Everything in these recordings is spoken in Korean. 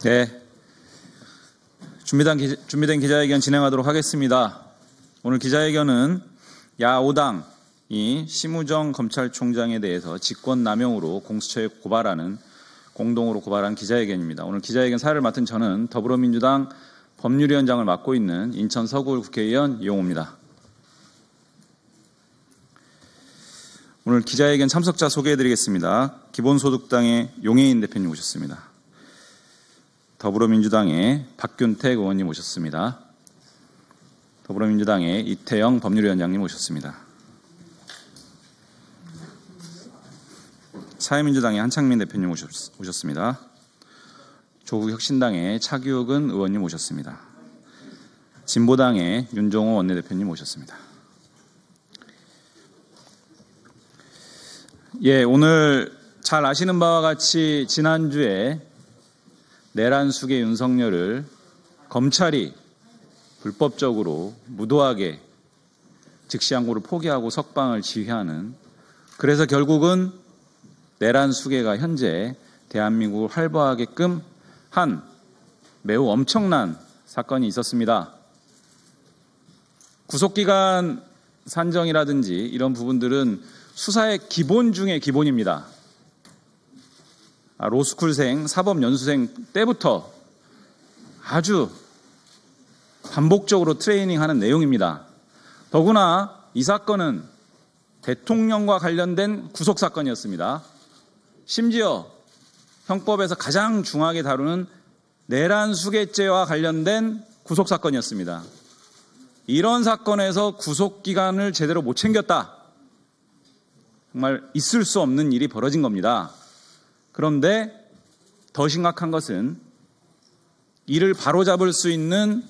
네, 준비된 기자회견 진행하도록 하겠습니다. 오늘 기자회견은 야5당이 심우정 검찰총장에 대해서 직권남용으로 공수처에 공동으로 고발한 기자회견입니다. 오늘 기자회견 사회를 맡은 저는 더불어민주당 법률위원장을 맡고 있는 인천 서구울 국회의원 이용호입니다. 오늘 기자회견 참석자 소개해드리겠습니다. 기본소득당의 용해인 대표님 오셨습니다. 더불어민주당의 박균택 의원님 오셨습니다. 더불어민주당의 이태영 법률위원장님 오셨습니다. 사회민주당의 한창민 대표님 오셨습니다. 조국혁신당의 차기욱은 의원님 오셨습니다. 진보당의 윤종호 원내대표님 오셨습니다. 오늘 잘 아시는 바와 같이 지난주에 내란숙의 윤석열을 검찰이 불법적으로 무도하게 즉시항고를 포기하고 석방을 지휘하는, 그래서 결국은 내란숙애가 현재 대한민국을 활보하게끔 한 매우 엄청난 사건이 있었습니다. 구속기간 산정이라든지 이런 부분들은 수사의 기본 중의 기본입니다. 로스쿨생, 사법연수생 때부터 아주 반복적으로 트레이닝하는 내용입니다. 더구나 이 사건은 대통령과 관련된 구속사건이었습니다. 심지어 형법에서 가장 중하게 다루는 내란수괴죄와 관련된 구속사건이었습니다. 이런 사건에서 구속기간을 제대로 못 챙겼다. 정말 있을 수 없는 일이 벌어진 겁니다. 그런데 더 심각한 것은 이를 바로잡을 수 있는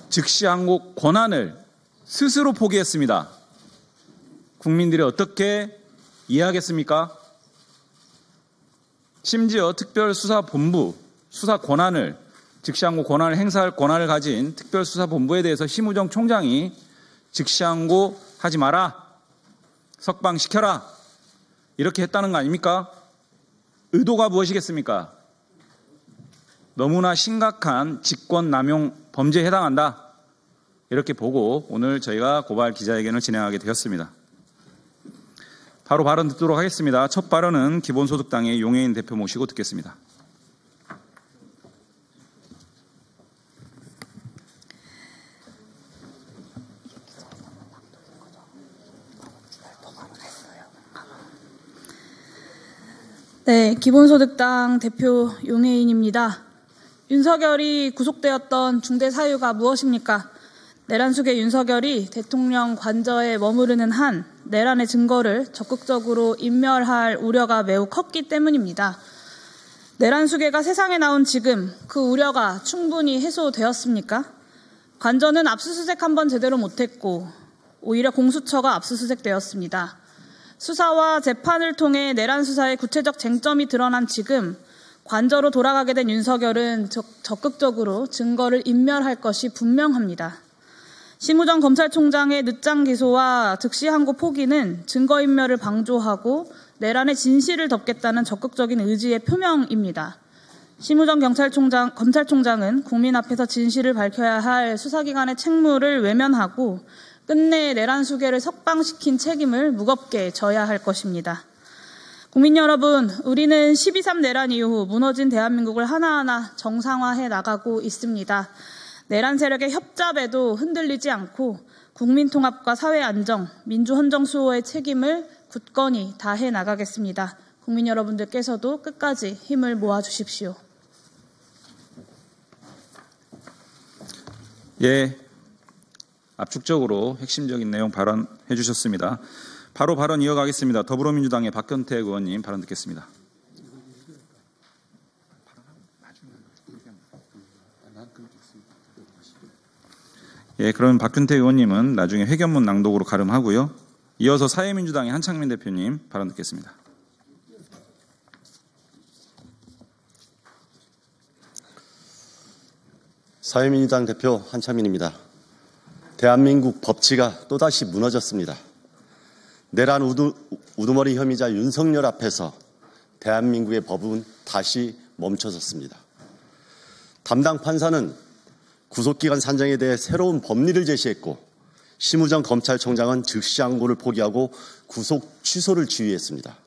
즉시항고 권한을 스스로 포기했습니다. 국민들이 어떻게 이해하겠습니까? 심지어 특별수사본부 수사 권한을, 즉시항고 권한을 행사할 권한을 가진 특별수사본부에 대해서 심우정 총장이 즉시항고 하지 마라, 석방시켜라, 이렇게 했다는 거 아닙니까? 의도가 무엇이겠습니까? 너무나 심각한 직권남용 범죄에 해당한다, 이렇게 보고 오늘 저희가 고발 기자회견을 진행하게 되었습니다. 바로 발언 듣도록 하겠습니다. 첫 발언은 기본소득당의 용해인 대표 모시고 듣겠습니다. 네, 기본소득당 대표 용해인입니다. 윤석열이 구속되었던 중대 사유가 무엇입니까? 내란숙의 윤석열이 대통령 관저에 머무르는 한 내란의 증거를 적극적으로 인멸할 우려가 매우 컸기 때문입니다. 내란숙애가 세상에 나온 지금 그 우려가 충분히 해소되었습니까? 관저는 압수수색 한번 제대로 못했고 오히려 공수처가 압수수색되었습니다. 수사와 재판을 통해 내란 수사의 구체적 쟁점이 드러난 지금 관저로 돌아가게 된 윤석열은 적극적으로 증거를 인멸할 것이 분명합니다. 심우정 검찰총장의 늦장 기소와 즉시항고 포기는 증거인멸을 방조하고 내란의 진실을 덮겠다는 적극적인 의지의 표명입니다. 심우정 검찰총장은 국민 앞에서 진실을 밝혀야 할 수사기관의 책무를 외면하고 끝내 내란수괴를 석방시킨 책임을 무겁게 져야 할 것입니다. 국민 여러분, 우리는 12.3 내란 이후 무너진 대한민국을 하나하나 정상화해 나가고 있습니다. 내란 세력의 협잡에도 흔들리지 않고 국민 통합과 사회 안정, 민주 헌정 수호의 책임을 굳건히 다해 나가겠습니다. 국민 여러분들께서도 끝까지 힘을 모아 주십시오. 압축적으로 핵심적인 내용 발언해 주셨습니다. 바로 발언 이어가겠습니다. 더불어민주당의 박균택 의원님 발언 듣겠습니다. 그럼 박균택 의원님은 나중에 회견문 낭독으로 가름하고요. 이어서 사회민주당의 한창민 대표님 발언 듣겠습니다. 사회민주당 대표 한창민입니다. 대한민국 법치가 또다시 무너졌습니다. 내란 우두머리 혐의자 윤석열 앞에서 대한민국의 법은 다시 멈춰섰습니다. 담당 판사는 구속기간 산정에 대해 새로운 법리를 제시했고 심우정 검찰총장은 즉시 항고를 포기하고 구속 취소를 지휘했습니다.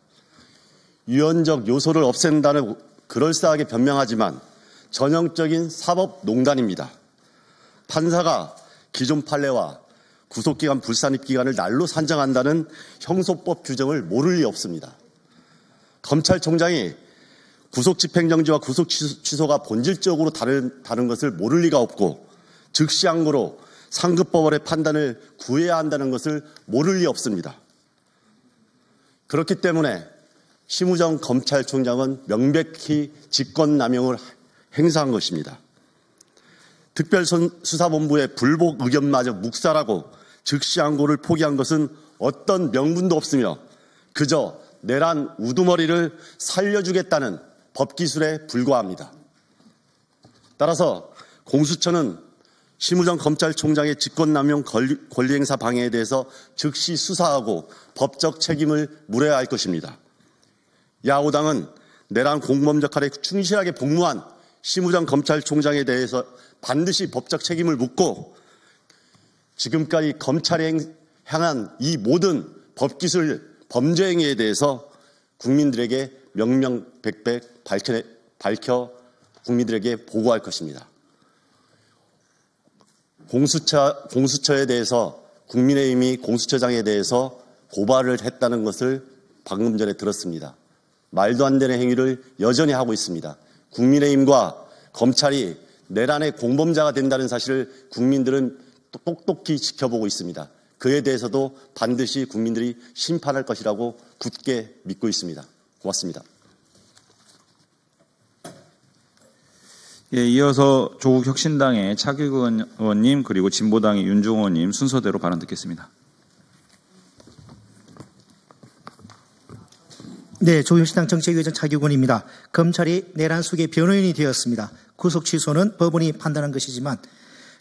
유연적 요소를 없앤다는 그럴싸하게 변명하지만 전형적인 사법농단입니다. 판사가 기존 판례와 구속기간 불산입 기간을 날로 산정한다는 형소법 규정을 모를 리 없습니다. 검찰총장이 구속집행정지와 구속취소가 본질적으로 다른 것을 모를 리가 없고 즉시 항고로 상급법원의 판단을 구해야 한다는 것을 모를 리 없습니다. 그렇기 때문에 심우정 검찰총장은 명백히 직권남용을 행사한 것입니다. 특별수사본부의 불복 의견마저 묵살하고 즉시 항고를 포기한 것은 어떤 명분도 없으며 그저 내란 우두머리를 살려주겠다는 법기술에 불과합니다. 따라서 공수처는 심우정 검찰총장의 직권남용 권리행사 방해에 대해서 즉시 수사하고 법적 책임을 물어야 할 것입니다. 야오당은 내란 공범 역할에 충실하게 복무한 심우정 검찰총장에 대해서 반드시 법적 책임을 묻고 지금까지 검찰에 향한 이 모든 법기술 범죄 행위에 대해서 국민들에게 명명백백 밝혀 국민들에게 보고할 것입니다. 공수처에 대해서 국민의힘이 공수처장에 대해서 고발을 했다는 것을 방금 전에 들었습니다. 말도 안 되는 행위를 여전히 하고 있습니다. 국민의힘과 검찰이 내란의 공범자가 된다는 사실을 국민들은 똑똑히 지켜보고 있습니다. 그에 대해서도 반드시 국민들이 심판할 것이라고 굳게 믿고 있습니다. 고맙습니다. 예, 이어서 조국 혁신당의 차기국 의원님 그리고 진보당의 윤종호 의원님 순서대로 발언 듣겠습니다. 네, 조국혁신당 정책위의장 차기국 의원입니다. 검찰이 내란 수계 변호인이 되었습니다. 구속 취소는 법원이 판단한 것이지만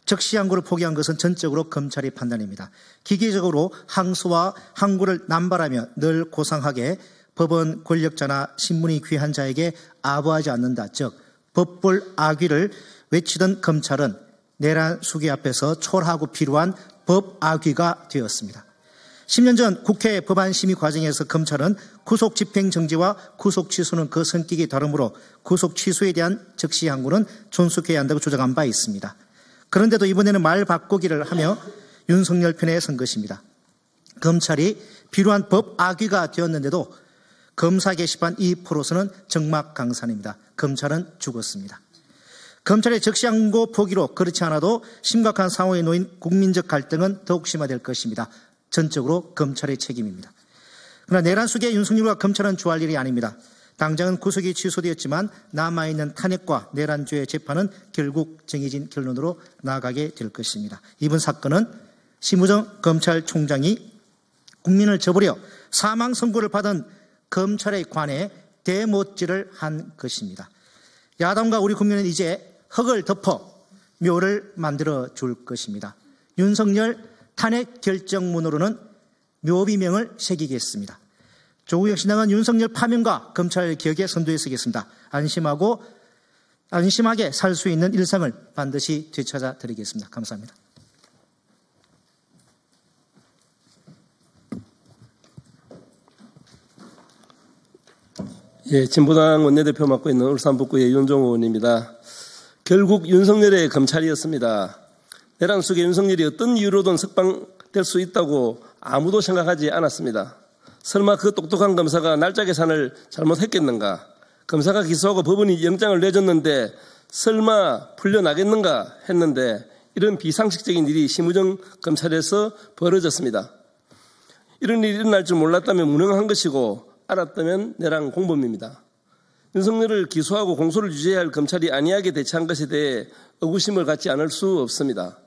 적시 항고를 포기한 것은 전적으로 검찰의 판단입니다. 기계적으로 항소와 항고를 남발하며 늘 고상하게 법원 권력자나 신문이 귀한 자에게 아부하지 않는다. 즉 법볼 악귀를 외치던 검찰은 내란 수계 앞에서 초라하고 필요한 법악귀가 되었습니다. 10년 전 국회 법안 심의 과정에서 검찰은 구속 집행 정지와 구속 취소는 그 성격이 다르므로 구속 취소에 대한 적시 항고는 존속해야 한다고 주장한 바 있습니다. 그런데도 이번에는 말 바꾸기를 하며 윤석열 편에 선 것입니다. 검찰이 필요한 법악귀가 되었는데도 검사 게시판 2%로서는 적막강산입니다. 검찰은 죽었습니다. 검찰의 적시 항고 포기로 그렇지 않아도 심각한 상황에 놓인 국민적 갈등은 더욱 심화될 것입니다. 전적으로 검찰의 책임입니다. 그러나 내란 속에 윤석열과 검찰은 좋아할 일이 아닙니다. 당장은 구속이 취소되었지만 남아있는 탄핵과 내란죄의 재판은 결국 정해진 결론으로 나아가게 될 것입니다. 이번 사건은 심우정 검찰총장이 국민을 저버려 사망 선고를 받은 검찰에 관해 대못질을 한 것입니다. 야당과 우리 국민은 이제 흙을 덮어 묘를 만들어 줄 것입니다. 윤석열 탄핵 결정문으로는 묘비명을 새기겠습니다. 조국혁신당은 윤석열 파면과 검찰 개혁의 선두에 서겠습니다. 안심하게 살 수 있는 일상을 반드시 되찾아 드리겠습니다. 감사합니다. 예, 진보당 원내대표 맡고 있는 울산 북구의 윤종호 의원입니다. 결국 윤석열의 검찰이었습니다. 내란 속에 윤석열이 어떤 이유로든 석방될 수 있다고 아무도 생각하지 않았습니다. 설마 그 똑똑한 검사가 날짜 계산을 잘못했겠는가? 검사가 기소하고 법원이 영장을 내줬는데 설마 풀려나겠는가 했는데 이런 비상식적인 일이 심우정 검찰에서 벌어졌습니다. 이런 일이 일어날 줄 몰랐다면 무능한 것이고 알았다면 내란 공범입니다. 윤석열을 기소하고 공소를 유지해야 할 검찰이 안이하게 대처한 것에 대해 의구심을 갖지 않을 수 없습니다.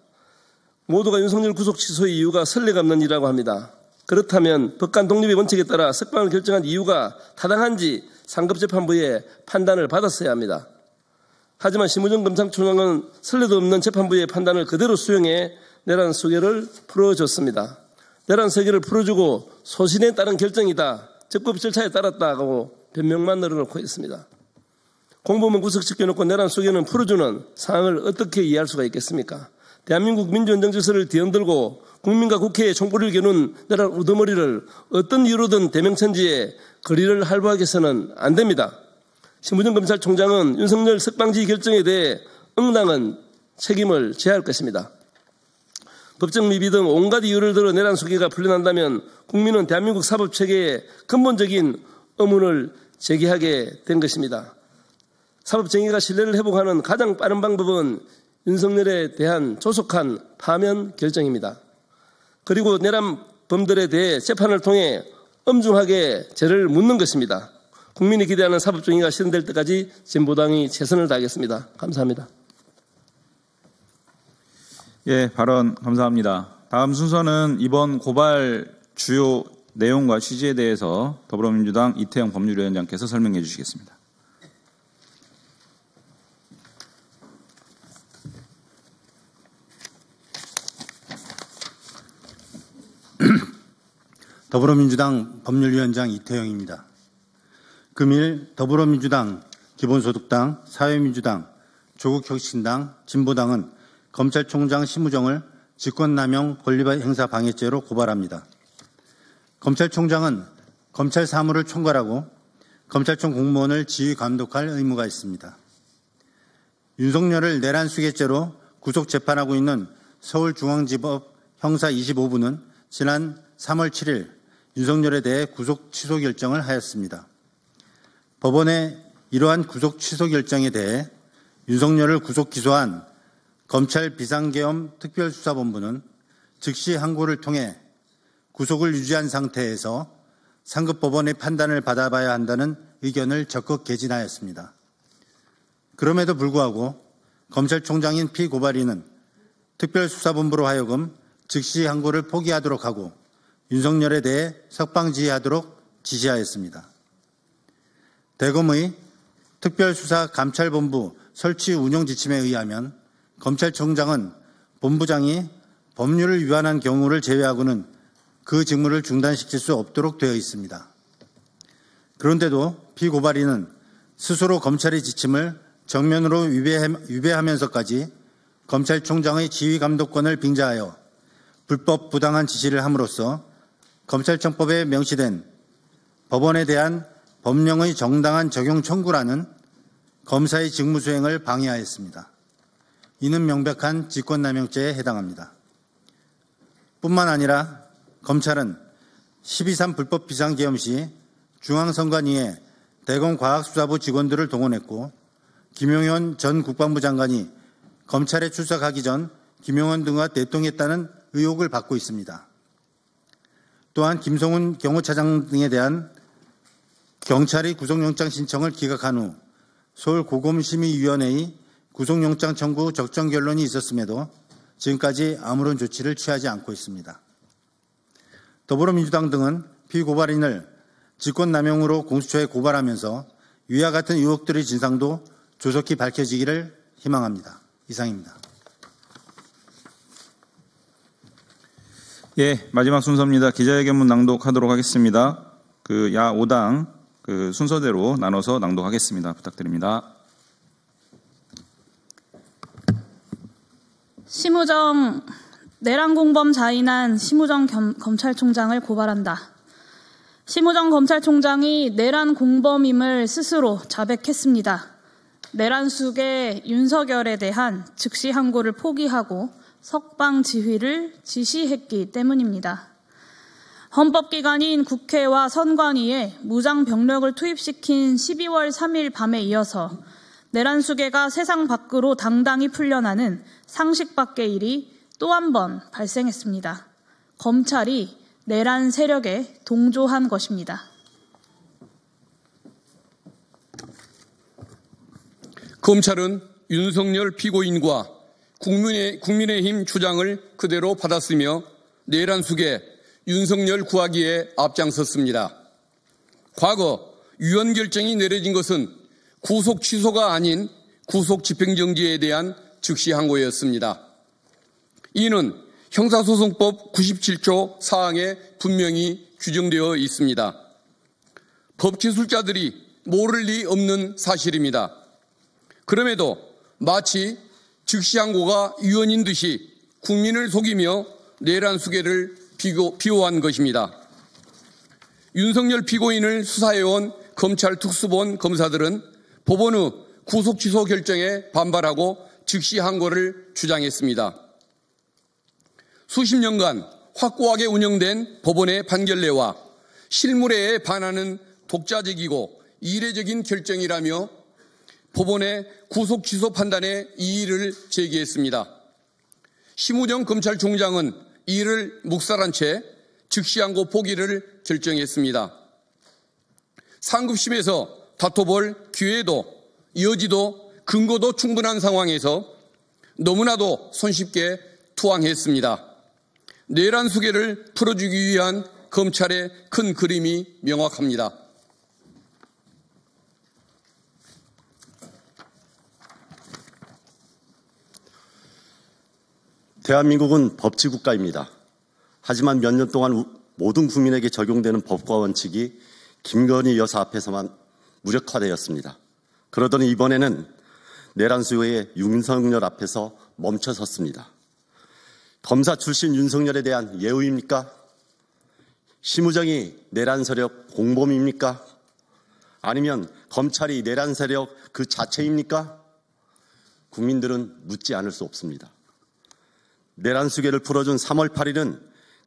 모두가 윤석열 구속 취소의 이유가 선례가 없는 일이라고 합니다. 그렇다면 법관 독립의 원칙에 따라 석방을 결정한 이유가 타당한지 상급재판부의 판단을 받았어야 합니다. 하지만 심우정 검찰총장은 선례도 없는 재판부의 판단을 그대로 수용해 내란 소개를 풀어줬습니다. 내란 소개를 풀어주고 소신에 따른 결정이다. 적법 절차에 따랐다고 변명만 늘어놓고 있습니다. 공범은 구속시켜놓고 내란 속에는 풀어주는 상황을 어떻게 이해할 수가 있겠습니까? 대한민국 민주헌정 질서를 뒤흔들고 국민과 국회에 총불을 겨눈 내란 우두머리를 어떤 이유로든 대명천지에 거리를 할부하게 해서는 안 됩니다. 심우정 검찰총장은 윤석열 석방지휘 결정에 대해 응당한 책임을 져야 할 것입니다. 법적 미비 등 온갖 이유를 들어 내란 수계가 풀려난다면 국민은 대한민국 사법체계에 근본적인 의문을 제기하게 된 것입니다. 사법정의가 신뢰를 회복하는 가장 빠른 방법은 윤석열에 대한 조속한 파면 결정입니다. 그리고 내란범들에 대해 재판을 통해 엄중하게 죄를 묻는 것입니다. 국민이 기대하는 사법정의가 실현될 때까지 진보당이 최선을 다하겠습니다. 감사합니다. 예, 발언 감사합니다. 다음 순서는 이번 고발 주요 내용과 취지에 대해서 더불어민주당 이태영 법률위원장께서 설명해 주시겠습니다. 더불어민주당 법률위원장 이태영입니다. 금일 더불어민주당, 기본소득당, 사회민주당, 조국혁신당, 진보당은 검찰총장 심우정을 직권남용 권리행사 방해죄로 고발합니다. 검찰총장은 검찰 사무를 총괄하고 검찰청 공무원을 지휘 감독할 의무가 있습니다. 윤석열을 내란 수괴죄로 구속 재판하고 있는 서울중앙지법 형사 25부는 지난 3월 7일 윤석열에 대해 구속 취소 결정을 하였습니다. 법원의 이러한 구속 취소 결정에 대해 윤석열을 구속 기소한 검찰 비상계엄 특별수사본부는 즉시 항고를 통해 구속을 유지한 상태에서 상급 법원의 판단을 받아봐야 한다는 의견을 적극 개진하였습니다. 그럼에도 불구하고 검찰총장인 피고발인은 특별수사본부로 하여금 즉시 항고를 포기하도록 하고 윤석열에 대해 석방지휘하도록 지시하였습니다. 대검의 특별수사감찰본부 설치 운영 지침에 의하면 검찰총장은 본부장이 법률을 위반한 경우를 제외하고는 그 직무를 중단시킬 수 없도록 되어 있습니다. 그런데도 피고발인은 스스로 검찰의 지침을 정면으로 위배하면서까지 검찰총장의 지휘감독권을 빙자하여 불법 부당한 지시를 함으로써 검찰청법에 명시된 법원에 대한 법령의 정당한 적용 청구라는 검사의 직무 수행을 방해하였습니다. 이는 명백한 직권남용죄에 해당합니다. 뿐만 아니라 검찰은 12.3 불법 비상계엄 시 중앙선관위에 대검과학수사부 직원들을 동원했고 김용현 전 국방부 장관이 검찰에 출석하기 전 김용현 등과 대통했다는 의혹을 받고 있습니다. 또한 김성훈 경호차장 등에 대한 경찰이 구속영장 신청을 기각한 후 서울고검심의위원회의 구속영장 청구 적정 결론이 있었음에도 지금까지 아무런 조치를 취하지 않고 있습니다. 더불어민주당 등은 피고발인을 직권남용으로 공수처에 고발하면서 위와 같은 의혹들의 진상도 조속히 밝혀지기를 희망합니다. 이상입니다. 예, 마지막 순서입니다. 기자회견문 낭독하도록 하겠습니다. 야 5당 순서대로 나눠서 낭독하겠습니다. 부탁드립니다. 심우정 내란 공범 자인한 심우정 검찰총장을 고발한다. 심우정 검찰총장이 내란 공범임을 스스로 자백했습니다. 내란 수괴 윤석열에 대한 즉시 항고를 포기하고 석방 지휘를 지시했기 때문입니다. 헌법기관인 국회와 선관위에 무장 병력을 투입시킨 12월 3일 밤에 이어서 내란 수괴가 세상 밖으로 당당히 풀려나는 상식 밖의 일이 또 한 번 발생했습니다. 검찰이 내란 세력에 동조한 것입니다. 검찰은 윤석열 피고인과 국민의힘 주장을 그대로 받았으며 내란 수괴 윤석열 구하기에 앞장섰습니다. 과거 위헌 결정이 내려진 것은 구속 취소가 아닌 구속 집행정지에 대한 즉시 항고였습니다. 이는 형사소송법 97조 4항에 분명히 규정되어 있습니다. 법기술자들이 모를 리 없는 사실입니다. 그럼에도 마치 즉시항고가 유언인 듯이 국민을 속이며 내란 수괴를 비호한 것입니다. 윤석열 피고인을 수사해온 검찰 특수본 검사들은 법원의 구속 취소 결정에 반발하고 즉시항고를 주장했습니다. 수십 년간 확고하게 운영된 법원의 판결례와 실무례에 반하는 독자적이고 이례적인 결정이라며 법원의 구속 취소 판단에 이의를 제기했습니다. 심우정 검찰총장은 이를 묵살한 채 즉시항고 포기를 결정했습니다. 상급심에서 다퉈볼 기회도 여지도 근거도 충분한 상황에서 너무나도 손쉽게 투항했습니다. 내란 수괴를 풀어주기 위한 검찰의 큰 그림이 명확합니다. 대한민국은 법치국가입니다. 하지만 몇 년 동안 모든 국민에게 적용되는 법과 원칙이 김건희 여사 앞에서만 무력화되었습니다. 그러더니 이번에는 내란 수괴의 윤석열 앞에서 멈춰섰습니다. 검사 출신 윤석열에 대한 예우입니까? 심우정이 내란 세력 공범입니까? 아니면 검찰이 내란 세력 그 자체입니까? 국민들은 묻지 않을 수 없습니다. 내란 수괴를 풀어준 3월 8일은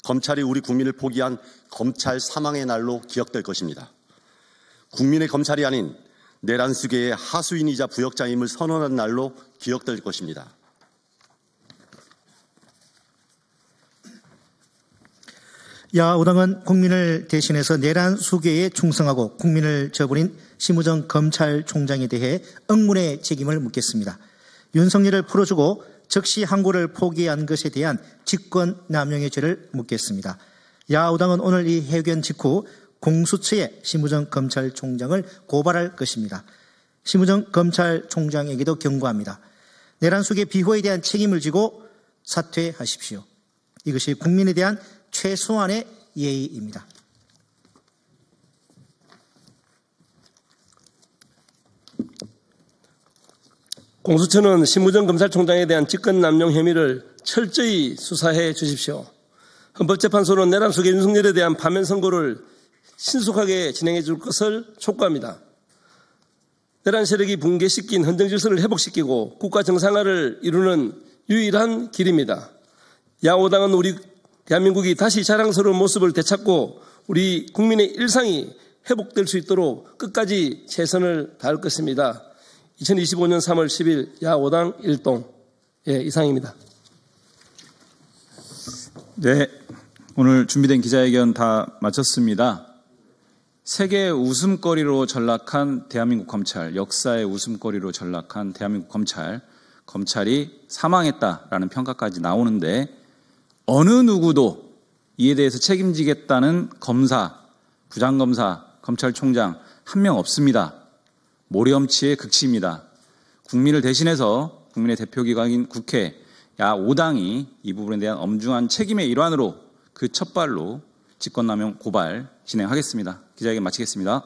검찰이 우리 국민을 포기한 검찰 사망의 날로 기억될 것입니다. 국민의 검찰이 아닌 내란 수괴의 하수인이자 부역자임을 선언한 날로 기억될 것입니다. 야오당은 국민을 대신해서 내란 수괴에 충성하고 국민을 저버린 심우정 검찰총장에 대해 응문의 책임을 묻겠습니다. 윤석열을 풀어주고 즉시 항고를 포기한 것에 대한 직권남용의 죄를 묻겠습니다. 야오당은 오늘 이 해견 직후 공수처에 심우정 검찰총장을 고발할 것입니다. 심우정 검찰총장에게도 경고합니다. 내란 수괴 비호에 대한 책임을 지고 사퇴하십시오. 이것이 국민에 대한 최소한의 예의입니다. 공수처는 심우정 검찰총장에 대한 직권남용 혐의를 철저히 수사해 주십시오. 헌법재판소는 내란 수괴 윤석열에 대한 파면 선고를 신속하게 진행해 줄 것을 촉구합니다. 내란 세력이 붕괴시킨 헌정 질서를 회복시키고 국가 정상화를 이루는 유일한 길입니다. 야오당은 우리 대한민국이 다시 자랑스러운 모습을 되찾고 우리 국민의 일상이 회복될 수 있도록 끝까지 최선을 다할 것입니다. 2025년 3월 10일 야오당 일동. 이상입니다. 네, 오늘 준비된 기자회견 다 마쳤습니다. 세계의 웃음거리로 전락한 대한민국 검찰, 역사의 웃음거리로 전락한 대한민국 검찰이 사망했다라는 평가까지 나오는데 어느 누구도 이에 대해서 책임지겠다는 검사, 부장검사, 검찰총장 한 명 없습니다. 모렴치의 극치입니다. 국민을 대신해서 국민의 대표기관인 국회, 야5당이 이 부분에 대한 엄중한 책임의 일환으로 그 첫 발로 직권남용 고발 진행하겠습니다. 기자회견 마치겠습니다.